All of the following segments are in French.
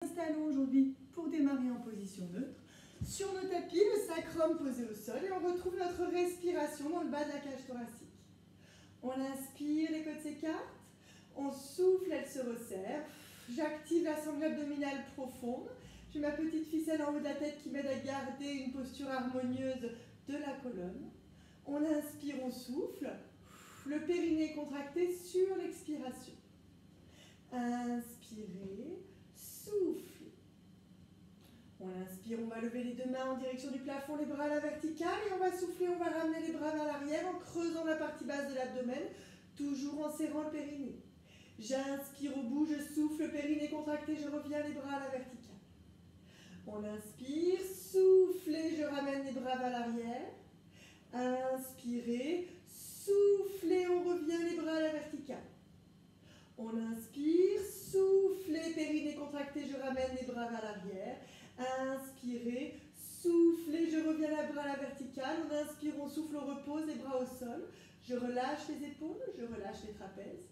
Installons aujourd'hui pour démarrer en position neutre. Sur nos tapis, le sacrum posé au sol et on retrouve notre respiration dans le bas de la cage thoracique. On inspire, les côtes s'écartent. On souffle, elle se resserre. J'active la sangle abdominale profonde. J'ai ma petite ficelle en haut de la tête qui m'aide à garder une posture harmonieuse de la colonne. On inspire, on souffle. Le périnée contracté sur l'expiration. Inspirez, soufflez. On inspire, on va lever les deux mains en direction du plafond, les bras à la verticale et on va souffler, on va ramener les bras vers l'arrière en creusant la partie basse de l'abdomen, toujours en serrant le périnée. J'inspire au bout, je souffle, le périnée contracté, je reviens les bras à la verticale. On inspire, soufflez, je ramène les bras vers l'arrière. Inspirez, soufflez, on revient les bras à la verticale. On inspire, soufflez, périnée contracté, je ramène les bras vers l'arrière. Inspirez, soufflez, je reviens les bras à la verticale. On inspire, on souffle, on repose les bras au sol. Je relâche les épaules, je relâche les trapèzes.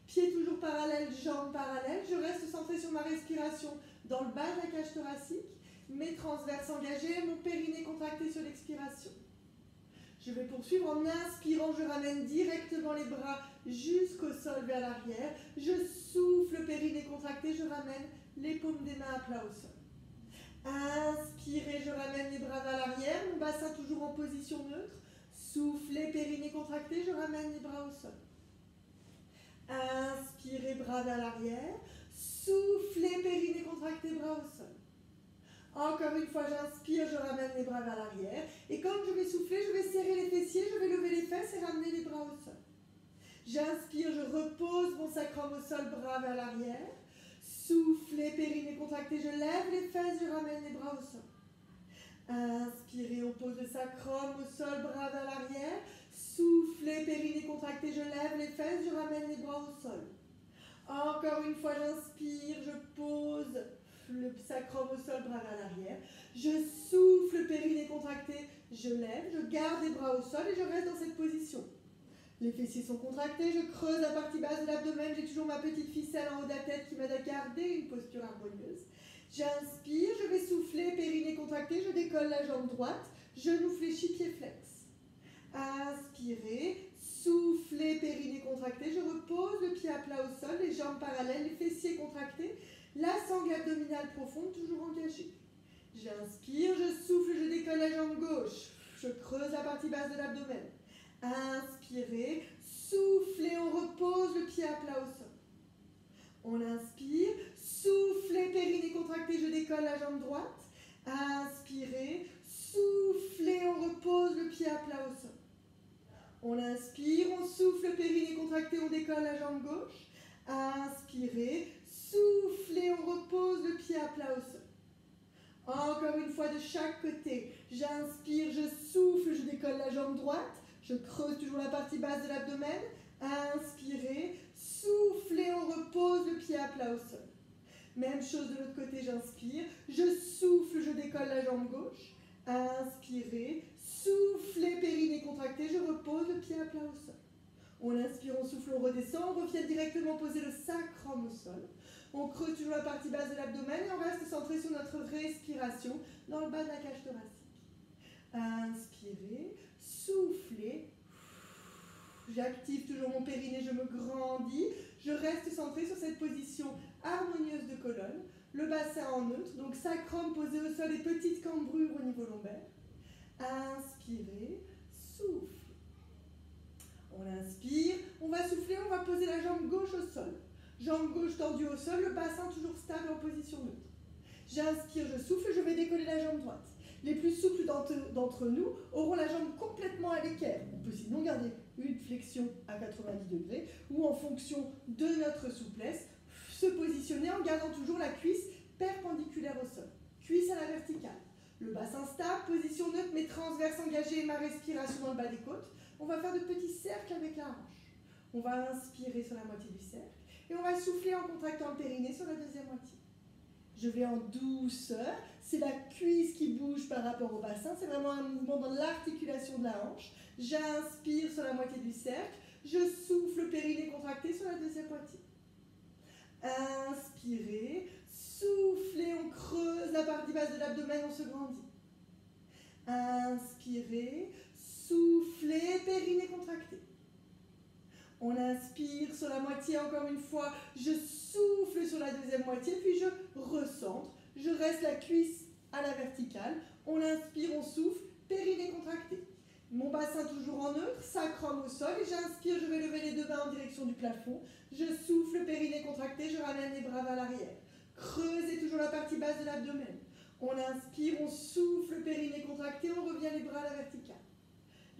Pieds toujours parallèles, jambes parallèles. Je reste centré sur ma respiration dans le bas de la cage thoracique. Mes transverses engagées, mon périnée contracté sur l'expiration. Je vais poursuivre en inspirant, je ramène directement les bras jusqu'au sol vers l'arrière. Je souffle, périnée contracté, je ramène les paumes des mains à plat au sol. Inspirez, je ramène les bras vers l'arrière, mon bassin toujours en position neutre. Soufflez, périnée contracté, je ramène les bras au sol. Inspirez, bras vers l'arrière. Soufflez, périnée contracté, bras au sol. Encore une fois, j'inspire, je ramène les bras vers l'arrière. Et quand je vais souffler, je vais serrer les fessiers, je vais lever les fesses et ramener les bras au sol. J'inspire, je repose mon sacrum au sol, bras vers l'arrière. Soufflez, périnée contracté, je lève les fesses, je ramène les bras au sol. Inspirez, on pose le sacrum au sol, bras vers l'arrière. Soufflez, périnée contracté, je lève les fesses, je ramène les bras au sol. Encore une fois, j'inspire, je pose le sacrum au sol, bras vers l'arrière. Je souffle, périnée contracté, je lève, je garde les bras au sol et je reste dans cette position. Les fessiers sont contractés, je creuse la partie basse de l'abdomen, j'ai toujours ma petite ficelle en haut de la tête qui m'aide à garder une posture harmonieuse. J'inspire, je vais souffler, périnée contracté, je décolle la jambe droite, genou fléchi, pied flex. Inspirez, soufflez, périnée contracté, je repose le pied à plat au sol, les jambes parallèles, les fessiers contractés, la sangle abdominale profonde, toujours engagée. J'inspire, je souffle, je décolle la jambe gauche, je creuse la partie basse de l'abdomen. Inspirez, soufflez, on repose le pied à plat au sol. On inspire, soufflez, périnée contracté, je décolle la jambe droite. Inspirez, soufflez, on repose le pied à plat au sol. On inspire, on souffle, périnée contracté, on décolle la jambe gauche. Inspirez, soufflez, on repose le pied à plat au sol. Encore une fois de chaque côté. J'inspire, je souffle, je décolle la jambe droite. Je creuse toujours la partie basse de l'abdomen. Inspirez, soufflez, on repose le pied à plat au sol. Même chose de l'autre côté, j'inspire. Je souffle, je décolle la jambe gauche. Inspirez, soufflez, périnée contracté, je repose le pied à plat au sol. On inspire, on souffle, on redescend, on revient directement poser le sacrum au sol. On creuse toujours la partie basse de l'abdomen et on reste centré sur notre respiration dans le bas de la cage thoracique. Inspirez, soufflez. J'active toujours mon périnée, je me grandis. Je reste centré sur cette position harmonieuse de colonne. Le bassin en neutre, donc sacrum posé au sol et petite cambrure au niveau lombaire. Inspirez, soufflez. On inspire, on va souffler, on va poser la jambe gauche au sol. Jambe gauche tendue au sol, le bassin toujours stable en position neutre. J'inspire, je souffle, je vais décoller la jambe droite. Les plus souples d'entre nous auront la jambe complètement à l'équerre. On peut sinon garder une flexion à 90 degrés ou en fonction de notre souplesse, se positionner en gardant toujours la cuisse perpendiculaire au sol. Cuisse à la verticale. Le bassin stable, position neutre, mes transverses engagées et ma respiration dans le bas des côtes. On va faire de petits cercles avec la hanche. On va inspirer sur la moitié du cercle et on va souffler en contractant le périnée sur la deuxième moitié. Je vais en douceur, c'est la cuisse qui bouge par rapport au bassin, c'est vraiment un mouvement dans l'articulation de la hanche. J'inspire sur la moitié du cercle, je souffle, périnée contracté sur la deuxième moitié. Inspirez, Soufflez, on creuse la partie basse de l'abdomen, on se grandit. Inspirez, soufflez, périnée contracté. On inspire sur la moitié encore une fois, je souffle sur la deuxième moitié, puis je recentre, je reste la cuisse à la verticale. On inspire, on souffle, périnée contracté. Mon bassin toujours en neutre, sacrum au sol, et j'inspire, je vais lever les deux mains en direction du plafond. Je souffle, périnée contracté, je ramène les bras vers l'arrière. Creusez toujours la partie basse de l'abdomen. On inspire, on souffle, périnée contracté, on revient les bras à la verticale.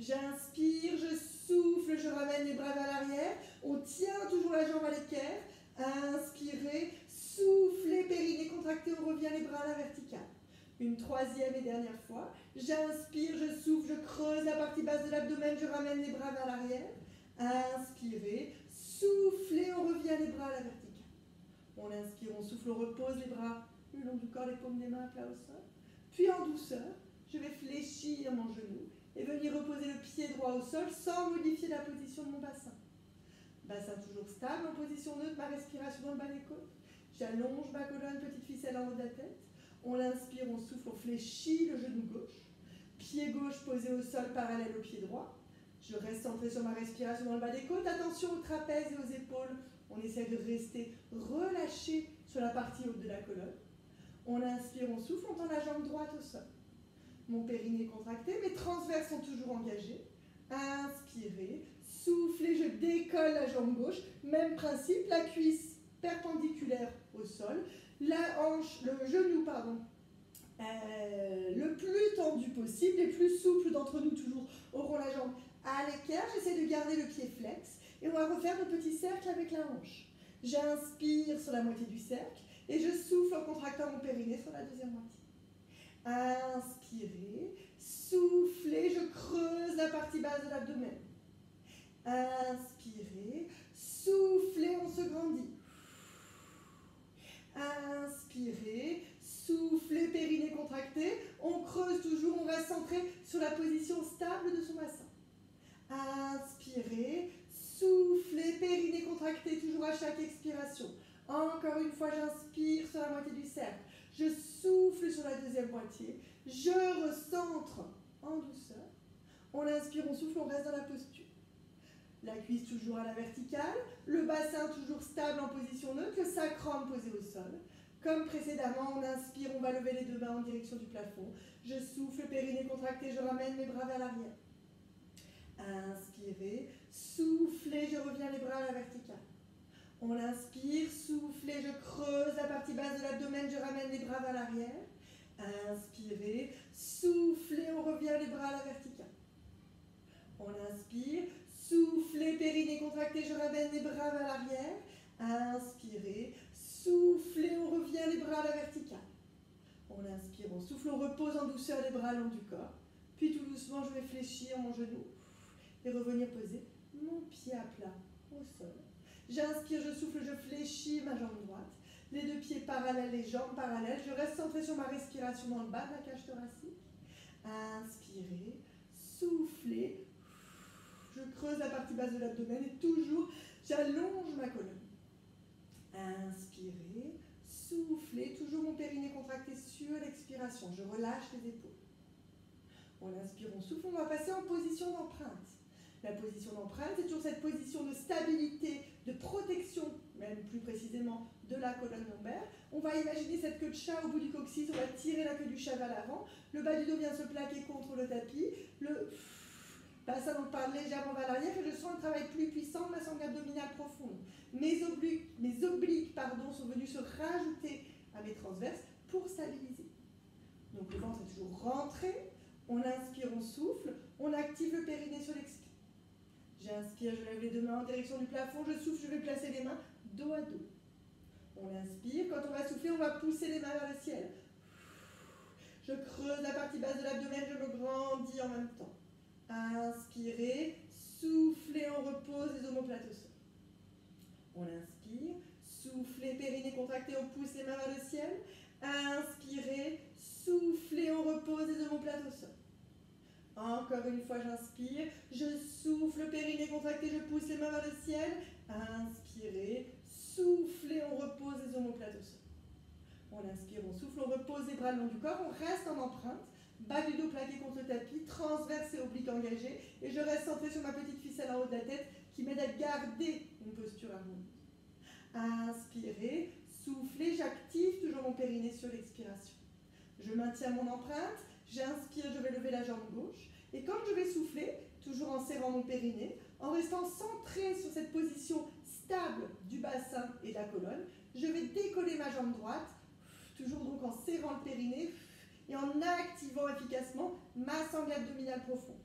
J'inspire, je souffle, je ramène les bras vers l'arrière. On tient toujours la jambe à l'équerre. Inspirez, soufflez, périnée contracté, on revient les bras à la verticale. Une troisième et dernière fois. J'inspire, je souffle, je creuse la partie basse de l'abdomen, je ramène les bras vers l'arrière. Inspirez, soufflez, on revient les bras à la verticale. On inspire, on souffle, on repose les bras le long du corps, les paumes des mains à plat au sol. Puis en douceur, je vais fléchir mon genou et venir reposer le pied droit au sol sans modifier la position de mon bassin. Bassin toujours stable, en position neutre, ma respiration dans le bas des côtes. J'allonge ma colonne, petite ficelle en haut de la tête. On inspire, on souffle, on fléchit le genou gauche. Pied gauche posé au sol parallèle au pied droit. Je reste centré sur ma respiration dans le bas des côtes. Attention aux trapèzes et aux épaules. On essaie de rester relâché sur la partie haute de la colonne. On inspire, on souffle, on tend la jambe droite au sol. Mon périnée contracté, mes transverses sont toujours engagés. Inspirez, soufflez, je décolle la jambe gauche. Même principe, la cuisse perpendiculaire au sol. La hanche, le genou, le plus tendu possible. Les plus souples d'entre nous toujours auront la jambe à l'équerre. J'essaie de garder le pied flex. Et on va refaire le petit cercle avec la hanche. J'inspire sur la moitié du cercle et je souffle en contractant mon périnée sur la deuxième moitié. Inspirez, soufflez, je creuse la partie basse de l'abdomen. Inspirez, soufflez, on se grandit. Inspirez, soufflez, périnée contracté. On creuse toujours, on reste centré sur la position stable de son bassin. Inspirez, soufflez, périnée contracté, toujours à chaque expiration. Encore une fois, j'inspire sur la moitié du cercle. Je souffle sur la deuxième moitié. Je recentre en douceur. On inspire, on souffle, on reste dans la posture. La cuisse toujours à la verticale. Le bassin toujours stable en position neutre. Le sacrum posé au sol. Comme précédemment, on inspire, on va lever les deux mains en direction du plafond. Je souffle, périnée contracté, je ramène mes bras vers l'arrière. Inspirez, soufflez, je reviens les bras à la verticale. On inspire, soufflez, je creuse la partie basse de l'abdomen, je ramène les bras vers l'arrière. Inspirez, soufflez, on revient les bras à la verticale. On inspire, soufflez, périnée contracté, je ramène les bras vers l'arrière. Inspirez, soufflez, on revient les bras à la verticale. On inspire, on souffle, on repose en douceur les bras le long du corps. Puis tout doucement, je vais fléchir mon genou et revenir poser mon pied à plat au sol. J'inspire, je souffle, je fléchis ma jambe droite. Les deux pieds parallèles, les jambes parallèles. Je reste centré sur ma respiration dans le bas de la cage thoracique. Inspirez, soufflez. Je creuse la partie basse de l'abdomen et toujours, j'allonge ma colonne. Inspirez, soufflez. Toujours mon périnée contracté sur l'expiration. Je relâche les épaules. On inspire, on souffle. On va passer en position d'empreinte. La position d'empreinte, c'est toujours cette position de stabilité, de protection, même plus précisément de la colonne lombaire. On va imaginer cette queue de chat au bout du coccyx, on va tirer la queue du chat vers l'avant, le bas du dos vient se plaquer contre le tapis, le bassin donc part légèrement vers l'arrière et je sens un travail plus puissant de ma sangle abdominale profonde. Mes obliques sont venus se rajouter à mes transverses pour stabiliser. Donc le ventre est toujours rentré, on inspire, on souffle, on active le périnée sur l'expire. J'inspire, je lève les deux mains en direction du plafond, je souffle, je vais placer les mains dos à dos. On inspire, quand on va souffler, on va pousser les mains vers le ciel. Je creuse la partie basse de l'abdomen, je me grandis en même temps. Inspirez, soufflez, on repose les omoplates au sol. On inspire, soufflez, périnée contracté, on pousse les mains vers le ciel. Inspirez, soufflez, on repose les omoplates au sol. Encore une fois, j'inspire, je souffle, périnée contracté, je pousse les mains vers le ciel. Inspirez, soufflez, on repose les omoplates au sol. On inspire, on souffle, on repose les bras le long du corps, on reste en empreinte, bas du dos plaqué contre le tapis, transverse et oblique engagé, et je reste centré sur ma petite ficelle en haut de la tête qui m'aide à garder une posture harmonieuse. Inspirez, soufflez, j'active toujours mon périnée sur l'expiration. Je maintiens mon empreinte, j'inspire, je vais lever la jambe gauche, et quand je vais souffler, toujours en serrant mon périnée, en restant centré sur cette position stable du bassin et de la colonne, je vais décoller ma jambe droite, toujours donc en serrant le périnée et en activant efficacement ma sangle abdominale profonde.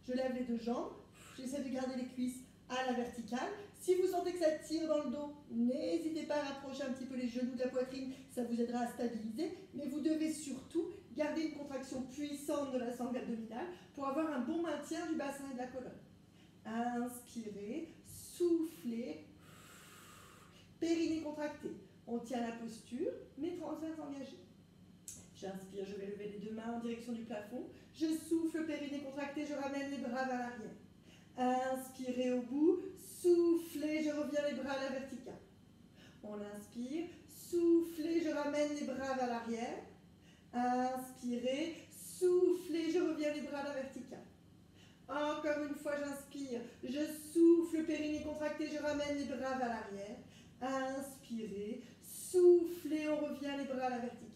Je lève les deux jambes, j'essaie de garder les cuisses à la verticale. Si vous sentez que ça tire dans le dos, n'hésitez pas à rapprocher un petit peu les genoux de la poitrine, ça vous aidera à stabiliser, mais vous devez surtout garder une contraction puissante de la sangle abdominale pour avoir un bon maintien du bassin et de la colonne. Inspirez, soufflez, périnée contracté. On tient la posture, mes transverses engagés. J'inspire, je vais lever les deux mains en direction du plafond. Je souffle, périnée contracté, je ramène les bras vers l'arrière. Inspirez au bout, soufflez, je reviens les bras à la verticale. On inspire, soufflez, je ramène les bras vers l'arrière. Inspirez, soufflez, je reviens les bras à la verticale. Encore une fois, j'inspire, je souffle, périnée contracté, je ramène les bras vers l'arrière. Inspirez, soufflez, on revient les bras à la verticale.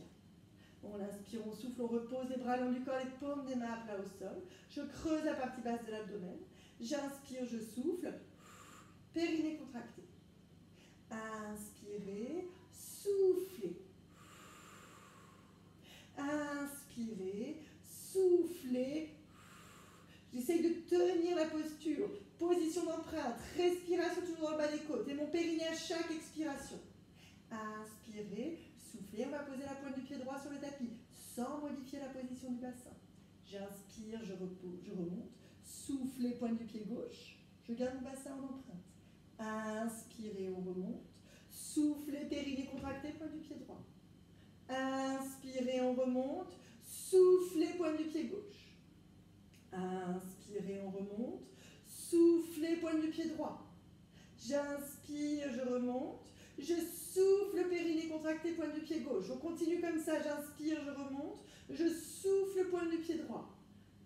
On inspire, on souffle, on repose les bras le long du corps, les paumes des mains à plat au sol. Je creuse la partie basse de l'abdomen. J'inspire, je souffle, périnée contracté. Inspirez, soufflez. Inspirez, soufflez. J'essaye de tenir la posture. Position d'empreinte, respiration toujours dans le bas des côtes et mon périnée à chaque expiration. Inspirez, soufflez, on va poser la pointe du pied droit sur le tapis sans modifier la position du bassin. J'inspire, je repose, je remonte. Soufflez, pointe du pied gauche. Je garde mon bassin en empreinte. Inspirez, on remonte. Soufflez, périnée contracté, pointe du pied droit. Inspirez, on remonte. Soufflez, pointe du pied gauche. Inspirez, on remonte. Soufflez, pointe du pied droit. J'inspire, je remonte. Je souffle, périnée contracté, pointe du pied gauche. On continue comme ça, j'inspire, je remonte. Je souffle, pointe du pied droit.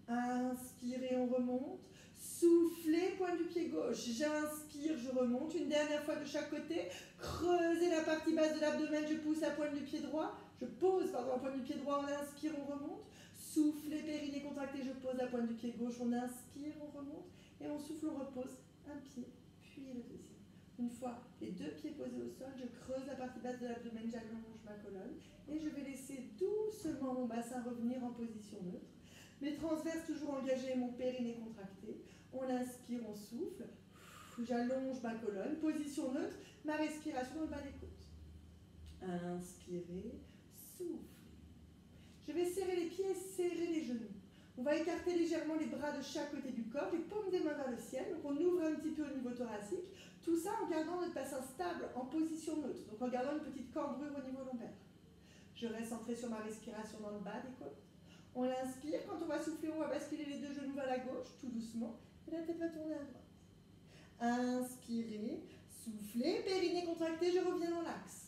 Inspirez, on remonte. Soufflez, pointe du pied gauche. J'inspire, je remonte. Une dernière fois de chaque côté. Creusez la partie basse de l'abdomen, je pousse la pointe du pied droit. Je pose, la pointe du pied droit, on inspire, on remonte. Soufflez, périnée contracté, je pose la pointe du pied gauche, on inspire, on remonte. Et on souffle, on repose un pied, puis le deuxième. Une fois les deux pieds posés au sol, je creuse la partie basse de l'abdomen, j'allonge ma colonne. Et je vais laisser doucement mon bassin revenir en position neutre. Mes transverses toujours engagés, mon périnée contracté. On inspire, on souffle. J'allonge ma colonne. Position neutre, ma respiration dans le bas des côtes. Inspirez, soufflez. Je vais serrer les pieds, serrer les genoux. On va écarter légèrement les bras de chaque côté du corps, les paumes des mains vers le ciel. Donc on ouvre un petit peu au niveau thoracique. Tout ça en gardant notre bassin stable, en position neutre. Donc en gardant une petite cambrure au niveau lombaire. Je reste centré sur ma respiration dans le bas des côtes. On l'inspire. Quand on va souffler, on va basculer les deux genoux vers la gauche, tout doucement. Et la tête va tourner à droite. Inspirez, soufflez, périnée contracté, je reviens dans l'axe.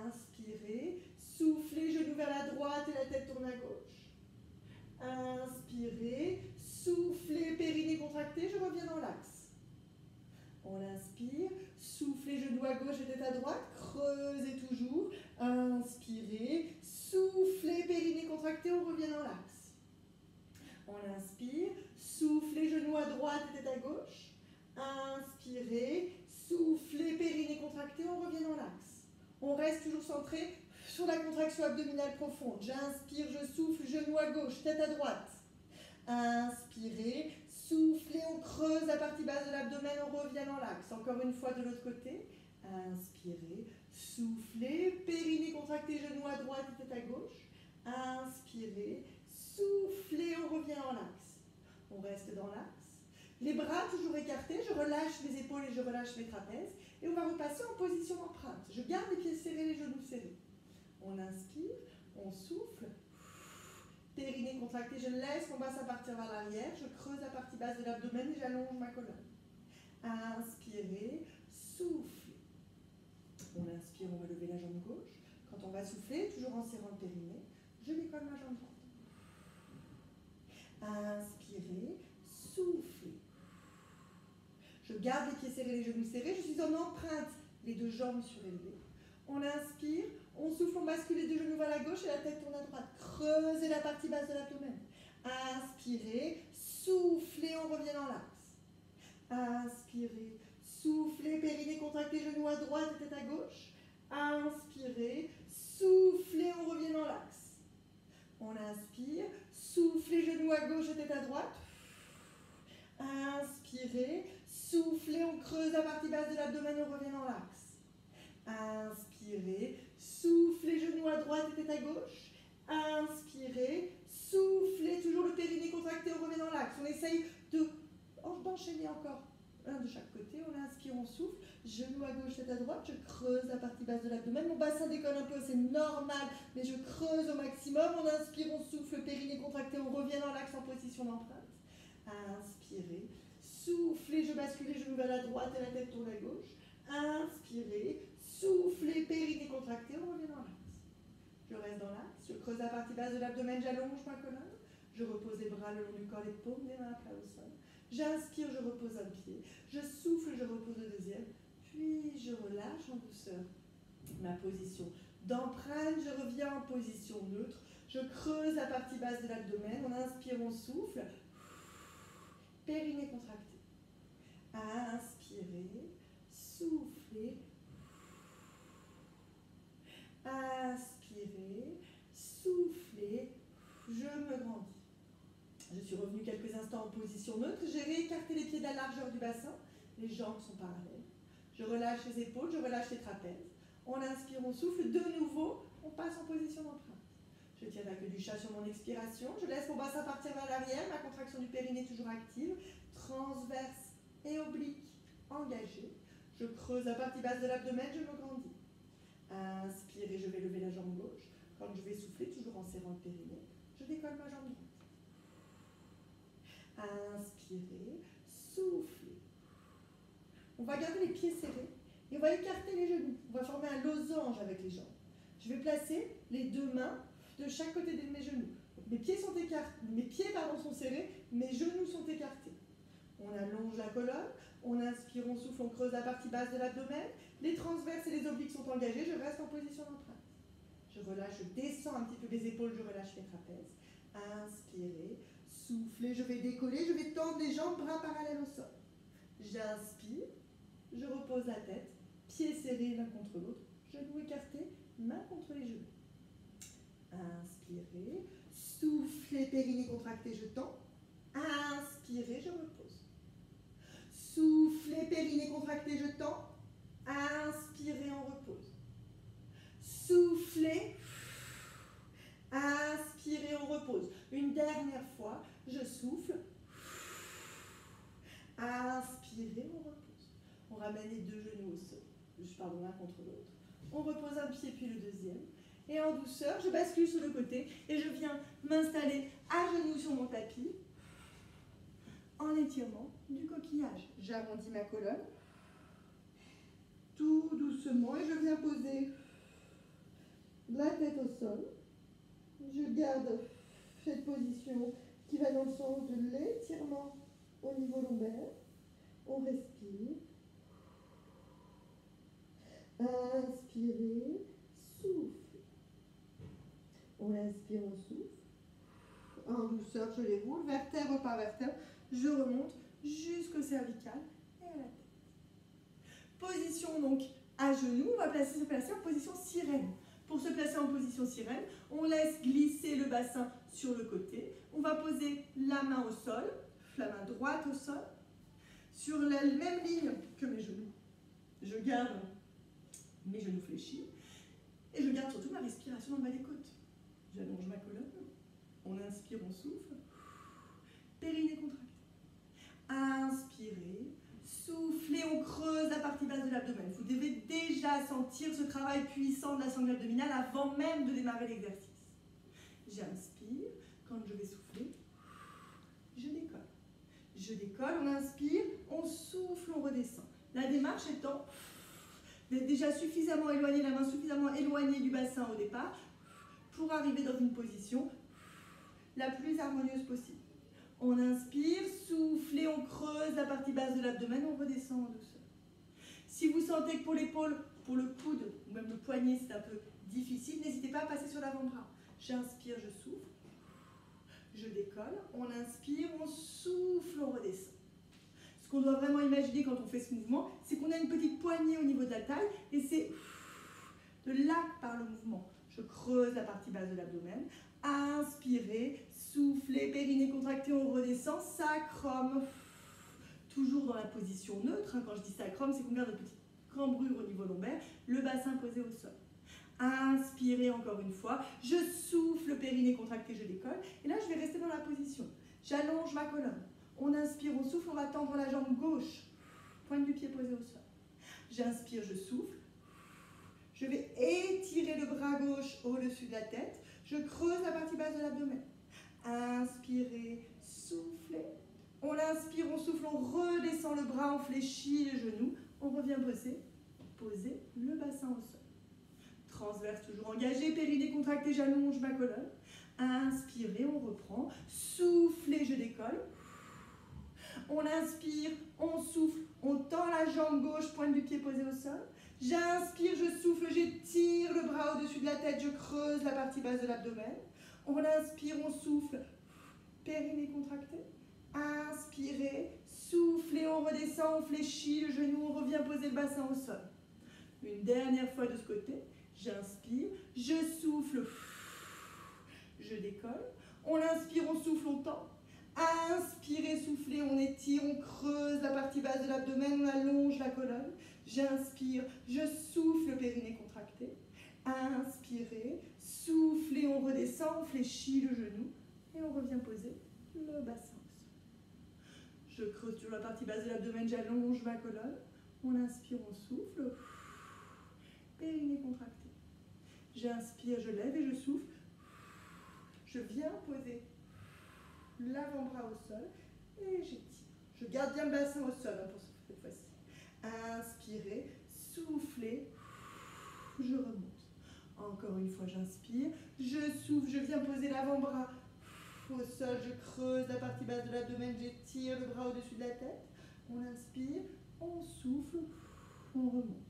Inspirez, soufflez, genoux vers la droite et la tête tourne à gauche. Inspirez, soufflez, périnée contracté, je reviens dans l'axe. On inspire, soufflez, genoux à gauche et tête à droite, creusez toujours. Inspirez, soufflez, périnée contracté, on revient dans l'axe. On inspire, soufflez, genoux à droite et tête à gauche. Inspirez, soufflez, périnée contracté, on revient dans l'axe. On reste toujours centré sur la contraction abdominale profonde. J'inspire, je souffle, genou à gauche, tête à droite. Inspirez, soufflez, on creuse la partie basse de l'abdomen, on revient dans l'axe. Encore une fois de l'autre côté. Inspirez, soufflez, périnée contracté, genou à droite et tête à gauche. Inspirez, soufflez, on revient dans l'axe. On reste dans l'axe. Les bras toujours écartés, je relâche mes épaules et je relâche mes trapèzes. Et on va repasser en position d'empreinte. Je garde les pieds serrés, les genoux serrés. On inspire, on souffle. Périnée contracté, je laisse mon bassin partir vers l'arrière. Je creuse la partie basse de l'abdomen et j'allonge ma colonne. Inspirez, soufflez. On inspire, on va lever la jambe gauche. Quand on va souffler, toujours en serrant le périnée, je décolle ma jambe droite. Inspirez, soufflez. Je garde les pieds serrés, les genoux serrés. Je suis en empreinte, les deux jambes surélevées. On inspire, on souffle, on bascule les deux genoux vers la gauche et la tête tourne à droite. Creusez la partie basse de l'abdomen. Inspirez, soufflez, on revient dans l'axe. Inspirez, soufflez, périnée contracté, genoux à droite et tête à gauche. Inspirez, soufflez, on revient dans l'axe. On inspire, soufflez, genoux à gauche et tête à droite. Inspirez, soufflez, on creuse la partie basse de l'abdomen, on revient dans l'axe. Inspirez, soufflez, genoux à droite et tête à gauche. Inspirez, soufflez, toujours le périnée contracté, on revient dans l'axe. On essaye d'enchaîner encore un de chaque côté. On inspire, on souffle, genoux à gauche, tête à droite. Je creuse la partie basse de l'abdomen. Mon bassin décolle un peu, c'est normal, mais je creuse au maximum. On inspire, on souffle, périnée contracté, on revient dans l'axe en position d'empreinte. Inspirez, soufflez, je bascule les genoux vers la droite et la tête tourne à gauche. Inspirez, soufflez, périnée contracté, on revient dans l'axe. Je reste dans l'axe, je creuse la partie basse de l'abdomen, j'allonge ma colonne. Je repose les bras le long du corps, les paumes des mains à plat au sol. J'inspire, je repose un pied. Je souffle, je repose le deuxième. Puis je relâche en douceur ma position d'empreinte. Je reviens en position neutre. Je creuse la partie basse de l'abdomen. On inspire, on souffle. Périnée contracté. Inspirez, soufflez. Inspirez, soufflez. Je me grandis. Je suis revenue quelques instants en position neutre. J'ai réécarté les pieds de la largeur du bassin. Les jambes sont parallèles. Je relâche les épaules, je relâche les trapèzes. On inspire, on souffle. De nouveau, on passe en position d'empreinte. Je tiens la queue du chat sur mon expiration. Je laisse mon bassin partir vers l'arrière. Ma contraction du périnée toujours active. Transverse et oblique engagée. Je creuse la partie basse de l'abdomen, je me grandis. Inspirez, je vais lever la jambe gauche. Quand je vais souffler, toujours en serrant le périnée, je décolle ma jambe droite. Inspirez, soufflez. On va garder les pieds serrés et on va écarter les genoux. On va former un losange avec les jambes. Je vais placer les deux mains de chaque côté de mes genoux. Donc, mes pieds sont écartés, mes pieds sont serrés, mes genoux sont écartés. On allonge la colonne, on inspire, on souffle, on creuse la partie basse de l'abdomen. Les transverses et les obliques sont engagés, je reste en position d'empreinte. Je relâche, je descends un petit peu les épaules, je relâche les trapèzes. Inspirez, soufflez, je vais décoller, je vais tendre les jambes, bras parallèles au sol. J'inspire, je repose la tête, pieds serrés l'un contre l'autre, genoux écartés, mains contre les genoux. Inspirez, soufflez, périnée contracté, je tends. Inspirez, je repose. Soufflez, périnée contracté, je tends. Inspirez, on repose. Soufflez. Inspirez, on repose. Une dernière fois, je souffle. Inspirez, on repose. On ramène les deux genoux au sol. Pardon, l'un contre l'autre. On repose un pied puis le deuxième. Et en douceur, je bascule sur le côté et je viens m'installer à genoux sur mon tapis en étirement du coquillage. J'arrondis ma colonne tout doucement et je viens poser la tête au sol. Je garde cette position qui va dans le sens de l'étirement au niveau lombaire. On respire. Inspirez, souffle. On inspire, on souffle. En douceur, je les roule, vertèbre par vertèbre. Je remonte jusqu'au cervical et à la tête. Position donc à genoux, on va se placer en position sirène. Pour se placer en position sirène, on laisse glisser le bassin sur le côté. On va poser la main au sol, la main droite au sol, sur la même ligne que mes genoux. Je garde mes genoux fléchis et je garde surtout ma respiration dans le bas des côtes. J'allonge ma colonne, on inspire, on souffle, périnée contracté. Inspirez, soufflez, on creuse la partie basse de l'abdomen. Vous devez déjà sentir ce travail puissant de la sangle abdominale avant même de démarrer l'exercice. J'inspire, quand je vais souffler, je décolle. Je décolle, on inspire, on souffle, on redescend. La démarche étant d'être déjà suffisamment éloigné, la main suffisamment éloignée du bassin au départ, pour arriver dans une position la plus harmonieuse possible. On inspire, soufflez, on creuse la partie basse de l'abdomen, on redescend en douceur. Si vous sentez que pour l'épaule, pour le coude ou même le poignet, c'est un peu difficile, n'hésitez pas à passer sur l'avant-bras. J'inspire, je souffle, je décolle, on inspire, on souffle, on redescend. Ce qu'on doit vraiment imaginer quand on fait ce mouvement, c'est qu'on a une petite poignée au niveau de la taille et c'est de là que part le mouvement. Je creuse la partie basse de l'abdomen, inspirez, soufflez, périnée contracté, on redescend, sacrum, toujours dans la position neutre. Quand je dis sacrum, c'est qu'on garde une petite cambrure au niveau lombaire, le bassin posé au sol. Inspirez encore une fois, je souffle, périnée contracté, je décolle. Et là, je vais rester dans la position. J'allonge ma colonne. On inspire, on souffle, on va tendre la jambe gauche. Pointe du pied posée au sol. J'inspire, je souffle. Je vais étirer le bras gauche au-dessus de la tête. Je creuse la partie basse de l'abdomen. Inspirez, soufflez. On inspire, on souffle, on redescend le bras, on fléchit les genoux. On revient poser le bassin au sol. Transverse toujours engagé, périnée contracté, j'allonge ma colonne. Inspirez, on reprend. Soufflez, je décolle. On inspire, on souffle, on tend la jambe gauche, pointe du pied posée au sol. J'inspire, je souffle, j'étire le bras au-dessus de la tête, je creuse la partie basse de l'abdomen. On inspire, on souffle, périnée contracté. Inspirez, soufflez, on redescend, on fléchit le genou, on revient poser le bassin au sol. Une dernière fois de ce côté. J'inspire, je souffle, je décolle. On inspire, on souffle, on tend. Inspirez, soufflez, on étire, on creuse la partie basse de l'abdomen, on allonge la colonne. J'inspire, je souffle, périnée contracté. Inspirez, soufflez, on redescend, on fléchit le genou et on revient poser le bassin au sol. Je creuse sur la partie basse de l'abdomen, j'allonge ma colonne. On inspire, on souffle, périnée contracté. J'inspire, je lève et je souffle. Je viens poser l'avant-bras au sol et j'étire. Je garde bien le bassin au sol pour cette fois-ci. Inspirez, soufflez, je remonte. Encore une fois, j'inspire, je souffle, je viens poser l'avant-bras au sol, je creuse la partie basse de l'abdomen, j'étire le bras au-dessus de la tête. On inspire, on souffle, on remonte.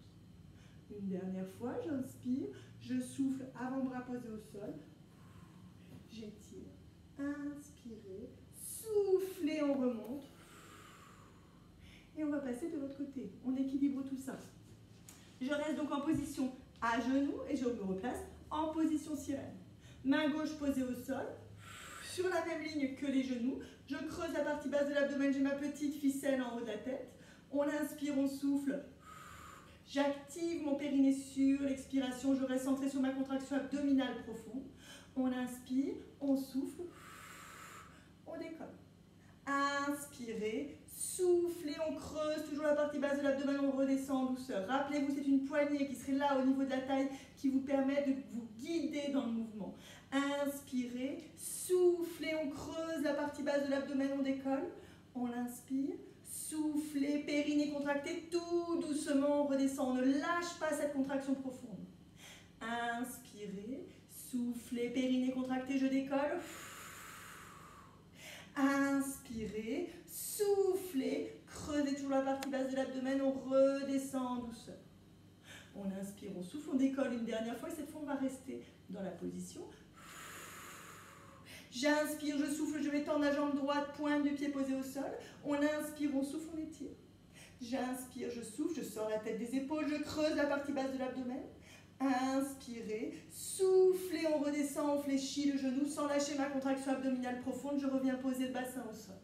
Une dernière fois, j'inspire, je souffle, avant-bras posé au sol, j'étire, inspirez, soufflez, on remonte. Et on va passer de l'autre côté. On équilibre tout ça. Je reste donc en position à genoux et je me replace en position sirène. Main gauche posée au sol, sur la même ligne que les genoux. Je creuse la partie basse de l'abdomen, j'ai ma petite ficelle en haut de la tête. On inspire, on souffle. J'active mon périnée sur l'expiration, je reste centré sur ma contraction abdominale profonde. On inspire, on souffle, on décolle. Inspirez, soufflez, on creuse toujours la partie basse de l'abdomen, on redescend en douceur. Rappelez-vous, c'est une poignée qui serait là au niveau de la taille qui vous permet de vous guider dans le mouvement. Inspirez, soufflez, on creuse la partie basse de l'abdomen, on décolle. On inspire, soufflez, périnée contracté, tout doucement, on redescend. On ne lâche pas cette contraction profonde. Inspirez, soufflez, périnée contracté, je décolle. Inspirez, soufflez, creusez toujours la partie basse de l'abdomen, on redescend en douceur. On inspire, on souffle, on décolle une dernière fois et cette fois on va rester dans la position. J'inspire, je souffle, je vais tendre la jambe droite, pointe du pied posé au sol. On inspire, on souffle, on étire. J'inspire, je souffle, je sors la tête des épaules, je creuse la partie basse de l'abdomen. Inspirez, soufflez, on redescend, on fléchit le genou sans lâcher ma contraction abdominale profonde. Je reviens poser le bassin au sol.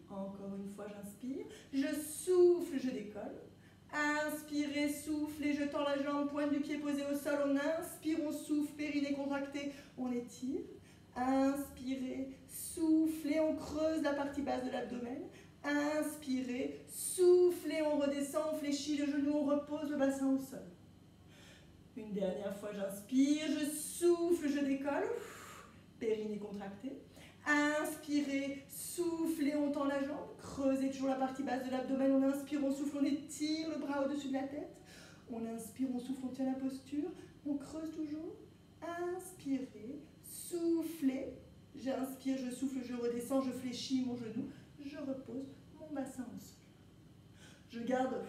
Encore une fois, j'inspire, je souffle, je décolle. Inspirez, soufflez, je tends la jambe, pointe du pied posée au sol. On inspire, on souffle, périnée contracté, on étire. Inspirez, soufflez, on creuse la partie basse de l'abdomen. Inspirez, soufflez, on redescend, on fléchit le genou, on repose le bassin au sol. Une dernière fois, j'inspire, je souffle, je décolle. Périnée contracté. Inspirez, soufflez, on tend la jambe. Creusez toujours la partie basse de l'abdomen. On inspire, on souffle, on étire le bras au-dessus de la tête. On inspire, on souffle, on tient la posture. On creuse toujours. Inspirez, soufflez. J'inspire, je souffle, je redescends, je fléchis mon genou. Je repose mon bassin au sol. Je garde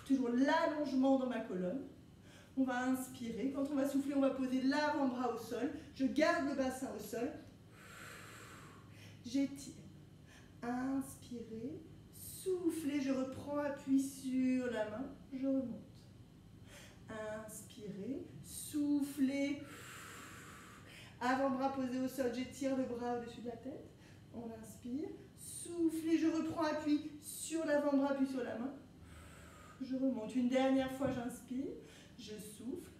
toujours l'allongement dans ma colonne. On va inspirer. Quand on va souffler, on va poser l'avant-bras au sol. Je garde le bassin au sol. J'étire. Inspirez. Soufflez. Je reprends appui sur la main. Je remonte. Inspirez. Soufflez. Avant-bras posé au sol. J'étire le bras au-dessus de la tête. On inspire. Soufflez. Je reprends appui sur l'avant-bras puis sur la main. Je remonte. Une dernière fois, j'inspire. Je souffle,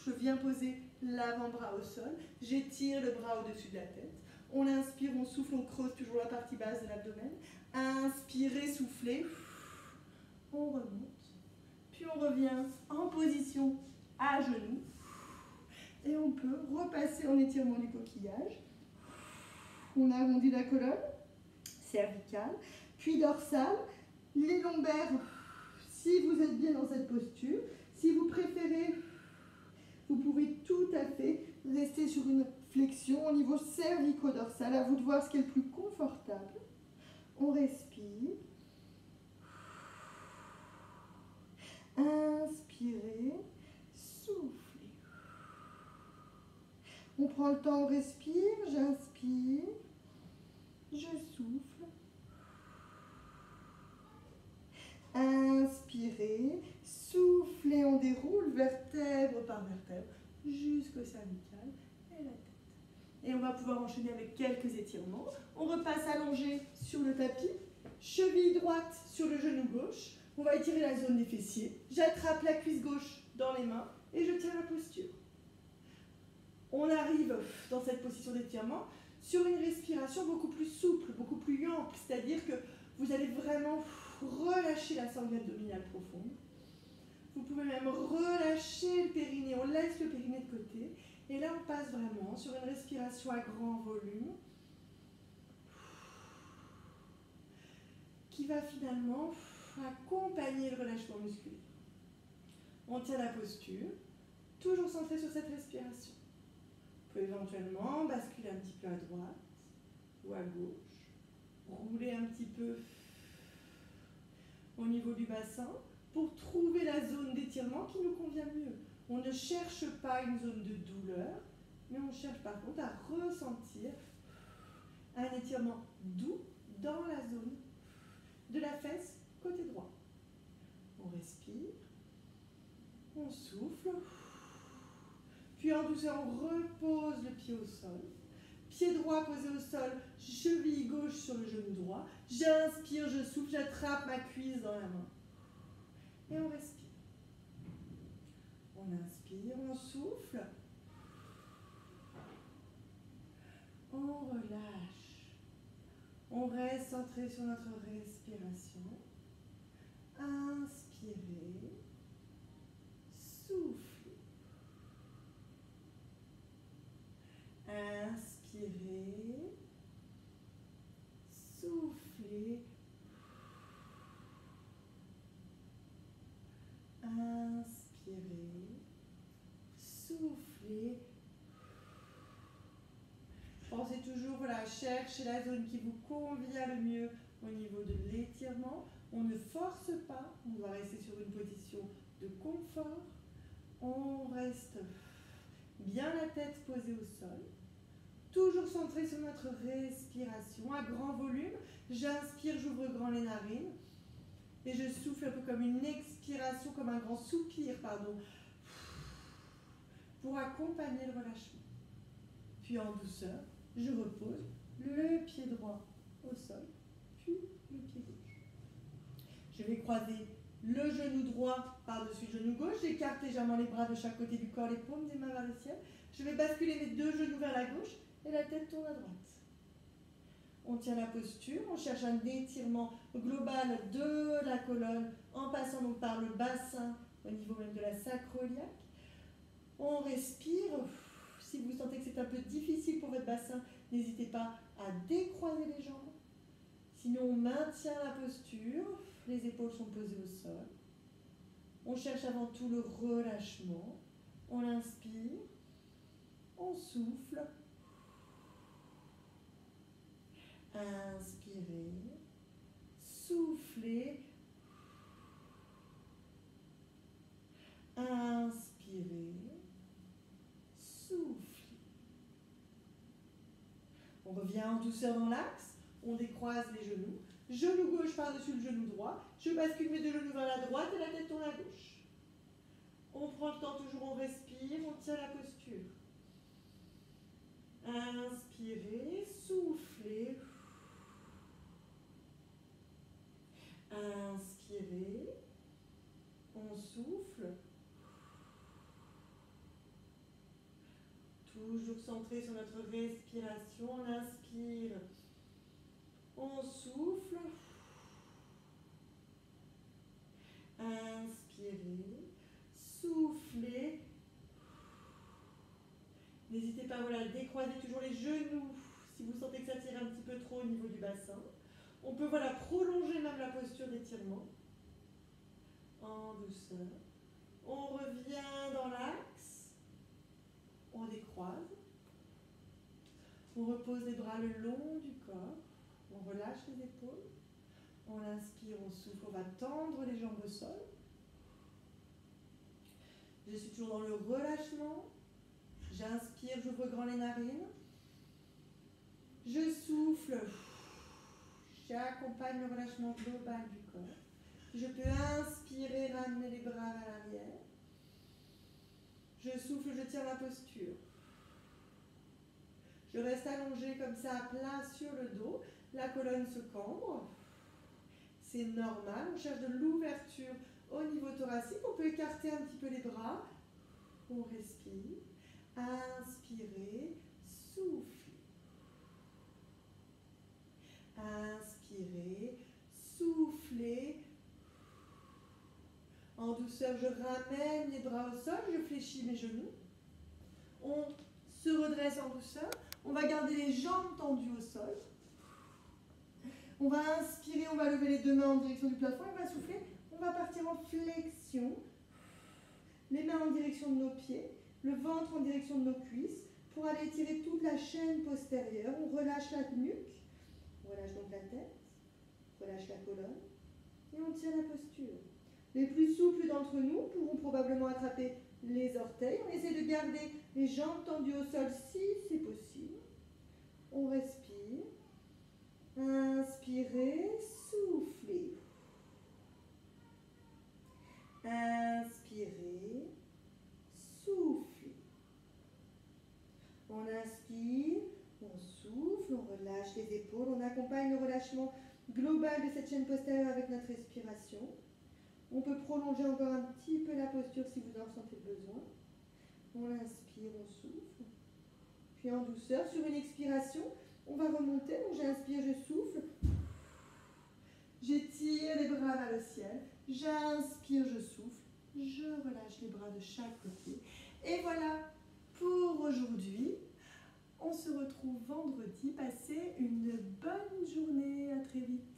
je viens poser l'avant-bras au sol, j'étire le bras au-dessus de la tête. On inspire, on souffle, on creuse toujours la partie basse de l'abdomen. Inspirez, soufflez, on remonte. Puis on revient en position à genoux. Et on peut repasser en étirement du coquillage. On arrondit la colonne, cervicale, puis dorsale. Les lombaires, si vous êtes bien dans cette posture. Si vous préférez, vous pouvez tout à fait rester sur une flexion au niveau cervico-dorsal. À vous de voir ce qui est le plus confortable. On respire. Inspirez. Soufflez. On prend le temps, on respire. J'inspire. Je souffle. Inspirez. Soufflez, on déroule vertèbre par vertèbre jusqu'au cervical et la tête. Et on va pouvoir enchaîner avec quelques étirements. On repasse allongé sur le tapis, cheville droite sur le genou gauche. On va étirer la zone des fessiers. J'attrape la cuisse gauche dans les mains et je tiens la posture. On arrive dans cette position d'étirement sur une respiration beaucoup plus souple, beaucoup plus ample. C'est-à-dire que vous allez vraiment relâcher la sangle abdominale profonde. Vous pouvez même relâcher le périnée, on laisse le périnée de côté. Et là, on passe vraiment sur une respiration à grand volume qui va finalement accompagner le relâchement musculaire. On tient la posture, toujours centré sur cette respiration. Vous pouvez éventuellement basculer un petit peu à droite ou à gauche, rouler un petit peu au niveau du bassin, pour trouver la zone d'étirement qui nous convient mieux. On ne cherche pas une zone de douleur, mais on cherche par contre à ressentir un étirement doux dans la zone de la fesse côté droit. On respire, on souffle, puis en douceur on repose le pied au sol. Pied droit posé au sol, cheville gauche sur le genou droit. J'inspire, je souffle, j'attrape ma cuisse dans la main. Et on respire. On inspire, on souffle. On relâche. On reste centré sur notre respiration. Inspirez. Soufflez. Inspirez. Soufflez. Inspirez, soufflez. Pensez toujours, voilà, cherchez la zone qui vous convient le mieux au niveau de l'étirement. On ne force pas, on va rester sur une position de confort. On reste bien la tête posée au sol. Toujours centré sur notre respiration à grand volume. J'inspire, j'ouvre grand les narines. Et je souffle un peu comme une expiration, comme un grand soupir, pardon, pour accompagner le relâchement. Puis en douceur, je repose le pied droit au sol, puis le pied gauche. Je vais croiser le genou droit par-dessus le genou gauche, j'écarte légèrement les bras de chaque côté du corps, les paumes des mains vers le ciel. Je vais basculer mes deux genoux vers la gauche et la tête tourne à droite. On tient la posture, on cherche un étirement global de la colonne en passant donc par le bassin au niveau même de la sacro-iliaque. On respire. Si vous sentez que c'est un peu difficile pour votre bassin, n'hésitez pas à décroiser les jambes. Sinon, on maintient la posture. Les épaules sont posées au sol. On cherche avant tout le relâchement. On inspire, on souffle. Inspirez, soufflez. Inspirez, soufflez. On revient en douceur dans l'axe. On décroise les genoux. Genou gauche par-dessus le genou droit. Je bascule mes deux genoux vers la droite et la tête tourne à gauche. On prend le temps, toujours on respire, on tient la posture. Inspirez, soufflez. Inspirez, on souffle. Toujours centré sur notre respiration. On inspire, on souffle. Inspirez, soufflez. N'hésitez pas voilà, à décroiser toujours les genoux si vous sentez que ça tire un petit peu trop au niveau du bassin. On peut voilà, prolonger même la posture d'étirement. En douceur. On revient dans l'axe. On décroise. On repose les bras le long du corps. On relâche les épaules. On inspire, on souffle. On va tendre les jambes au sol. Je suis toujours dans le relâchement. J'inspire, j'ouvre grand les narines. Je souffle. J'accompagne le relâchement global du corps. Je peux inspirer, ramener les bras vers l'arrière. Je souffle, je tiens la posture. Je reste allongé comme ça, à plat sur le dos. La colonne se cambre. C'est normal. On cherche de l'ouverture au niveau thoracique. On peut écarter un petit peu les bras. On respire. Inspirez, soufflez. Inspirez, soufflez. En douceur, je ramène les bras au sol, je fléchis mes genoux. On se redresse en douceur. On va garder les jambes tendues au sol. On va inspirer, on va lever les deux mains en direction du plafond. On va souffler. On va partir en flexion. Les mains en direction de nos pieds. Le ventre en direction de nos cuisses. Pour aller étirer toute la chaîne postérieure. On relâche la nuque. On relâche donc la tête. Relâche la colonne. Et on tient la posture. Les plus souples d'entre nous pourront probablement attraper les orteils. On essaie de garder les jambes tendues au sol si c'est possible. On respire. Inspirez, soufflez. Inspirez, soufflez. On inspire, on souffle, on relâche les épaules. On accompagne le relâchement global de cette chaîne postérieure avec notre respiration. On peut prolonger encore un petit peu la posture si vous en ressentez le besoin. On inspire, on souffle. Puis en douceur, sur une expiration, on va remonter. Donc j'inspire, je souffle. J'étire les bras vers le ciel. J'inspire, je souffle. Je relâche les bras de chaque côté. Et voilà pour aujourd'hui. On se retrouve vendredi. Passez une bonne journée. À très vite.